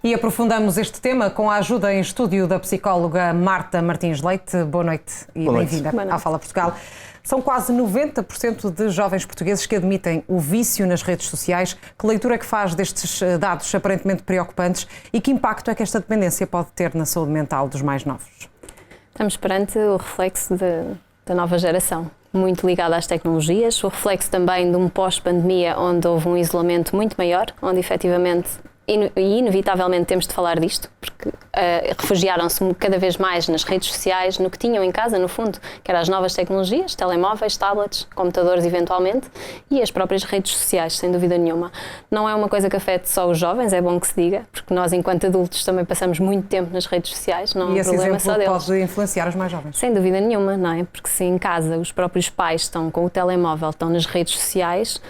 E aprofundamos este tema com a ajuda em estúdio da psicóloga Marta Martins Leite. Boa noite e bem-vinda à Fala Portugal. São quase 90% de jovens portugueses que admitem o vício nas redes sociais. Que leitura é que faz destes dados aparentemente preocupantes e que impacto é que esta dependência pode ter na saúde mental dos mais novos? Estamos perante o reflexo da nova geração, muito ligada às tecnologias, o reflexo também de um pós-pandemia onde houve um isolamento muito maior, onde efetivamente e inevitavelmente temos de falar disto, porque refugiaram-se cada vez mais nas redes sociais, no que tinham em casa, no fundo, que eram as novas tecnologias, telemóveis, tablets, computadores eventualmente, e as próprias redes sociais, sem dúvida nenhuma. Não é uma coisa que afete só os jovens, é bom que se diga, porque nós, enquanto adultos, também passamos muito tempo nas redes sociais, não é um problema só deles. E esse exemplo pode influenciar os mais jovens? Sem dúvida nenhuma, não é? Porque se em casa os próprios pais estão com o telemóvel, estão nas redes sociais,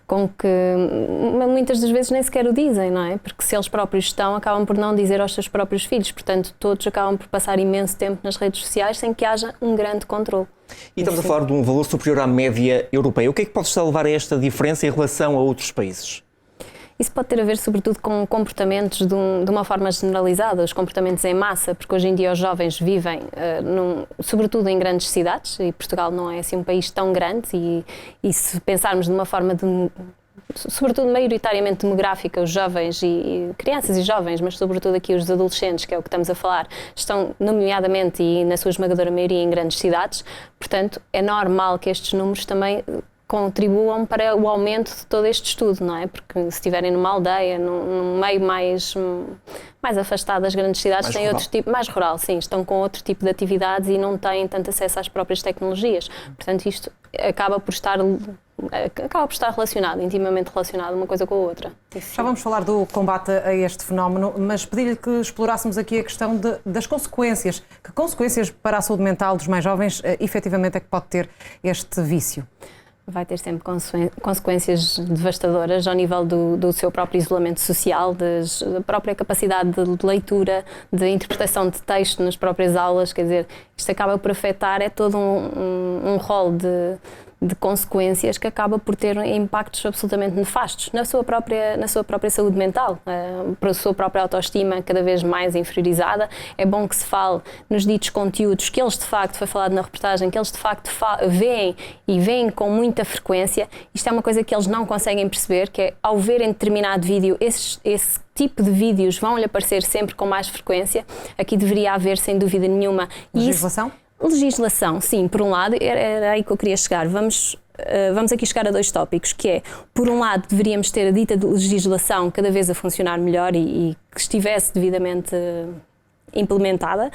com que muitas das vezes nem sequer o dizem, não é? Porque se eles próprios estão, acabam por não dizer aos seus próprios filhos. Portanto, todos acabam por passar imenso tempo nas redes sociais sem que haja um grande controle. E estamos a falar de um valor superior à média europeia. O que é que pode estar a levar a esta diferença em relação a outros países? Isso pode ter a ver, sobretudo, com comportamentos de uma forma generalizada, os comportamentos em massa, porque hoje em dia os jovens vivem, sobretudo em grandes cidades, e Portugal não é assim um país tão grande, e se pensarmos de uma forma, sobretudo maioritariamente demográfica, os jovens e crianças e jovens, mas sobretudo aqui os adolescentes, que é o que estamos a falar, estão nomeadamente e na sua esmagadora maioria em grandes cidades, portanto é normal que estes números também contribuam para o aumento de todo este estudo, não é? Porque se estiverem numa aldeia, num meio mais afastado das grandes cidades, têm outro tipo, mais rural, sim, estão com outro tipo de atividades e não têm tanto acesso às próprias tecnologias. Portanto, isto acaba por estar relacionado, intimamente relacionado uma coisa com a outra. Já vamos falar do combate a este fenómeno, mas pedi-lhe que explorássemos aqui a questão das consequências. Que consequências para a saúde mental dos mais jovens efetivamente é que pode ter este vício? Vai ter sempre consequências devastadoras ao nível do seu próprio isolamento social, da própria capacidade de leitura, de interpretação de texto nas próprias aulas. Quer dizer, isto acaba por afetar todo um rol de consequências que acaba por ter impactos absolutamente nefastos na sua própria saúde mental, para a sua própria autoestima cada vez mais inferiorizada. É bom que se fale nos ditos conteúdos que eles de facto, foi falado na reportagem, que eles de facto veem com muita frequência. Isto é uma coisa que eles não conseguem perceber, que é ao verem determinado vídeo, esse tipo de vídeos vão-lhe aparecer sempre com mais frequência. Aqui deveria haver, sem dúvida nenhuma, legislação? Legislação, sim, por um lado, era aí que eu queria chegar. Vamos aqui chegar a dois tópicos, que é, por um lado, deveríamos ter a dita legislação cada vez a funcionar melhor e que estivesse devidamente implementada,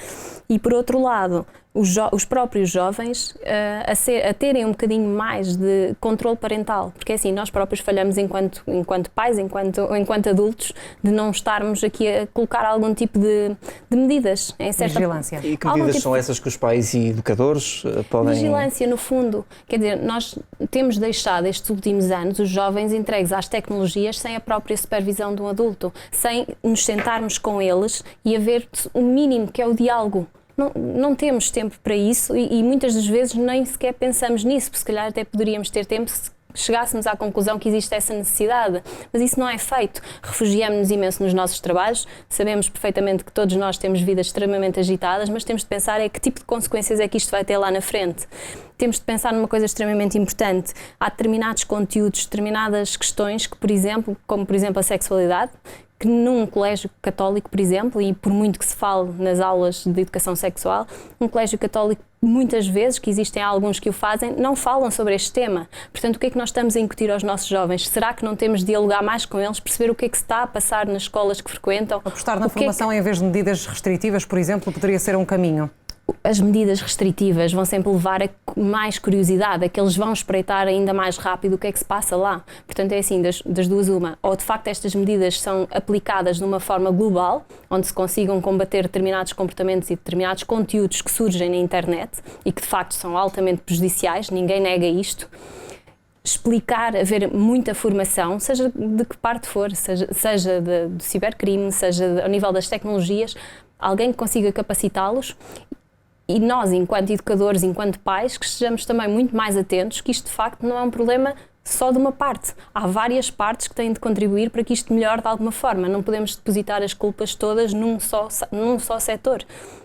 e por outro lado, os próprios jovens a terem um bocadinho mais de controle parental, porque é assim, nós próprios falhamos enquanto pais, enquanto adultos, de não estarmos aqui a colocar algum tipo de medidas em certa vigilância. E que medidas são essas que os pais e educadores podem... Vigilância, no fundo. Quer dizer, nós temos deixado estes últimos anos os jovens entregues às tecnologias sem a própria supervisão de um adulto, sem nos sentarmos com eles e haver o mínimo que é o diálogo. Não temos tempo para isso e muitas das vezes nem sequer pensamos nisso, porque se calhar até poderíamos ter tempo se chegássemos à conclusão que existe essa necessidade, mas isso não é feito. Refugiamos-nos imenso nos nossos trabalhos, sabemos perfeitamente que todos nós temos vidas extremamente agitadas, mas temos de pensar que tipo de consequências é que isto vai ter lá na frente. Temos de pensar numa coisa extremamente importante. Há determinados conteúdos, determinadas questões que, por exemplo, como por exemplo a sexualidade, que num colégio católico, por exemplo, e por muito que se fale nas aulas de educação sexual, um colégio católico, muitas vezes, que existem alguns que o fazem, não falam sobre este tema. Portanto, o que é que nós estamos a incutir aos nossos jovens? Será que não temos de dialogar mais com eles, perceber o que é que se está a passar nas escolas que frequentam? Apostar na formação em vez de medidas restritivas, por exemplo, poderia ser um caminho? As medidas restritivas vão sempre levar a mais curiosidade, a que eles vão espreitar ainda mais rápido o que é que se passa lá. Portanto, é assim, das duas uma. Ou de facto estas medidas são aplicadas de uma forma global, onde se consigam combater determinados comportamentos e determinados conteúdos que surgem na internet e que de facto são altamente prejudiciais, ninguém nega isto. Explicar, haver muita formação, seja de que parte for, seja do cibercrime, seja ao nível das tecnologias, alguém que consiga capacitá-los. E nós, enquanto educadores, enquanto pais, que estejamos também muito mais atentos que isto de facto não é um problema só de uma parte. Há várias partes que têm de contribuir para que isto melhore de alguma forma. Não podemos depositar as culpas todas num só setor.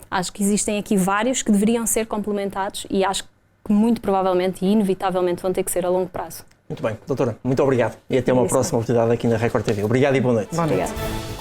Acho que existem aqui vários que deveriam ser complementados e acho que muito provavelmente e inevitavelmente vão ter que ser a longo prazo. Muito bem, doutora, muito obrigado e até uma próxima oportunidade aqui na Record TV. Obrigado e boa noite. Boa noite. Obrigada.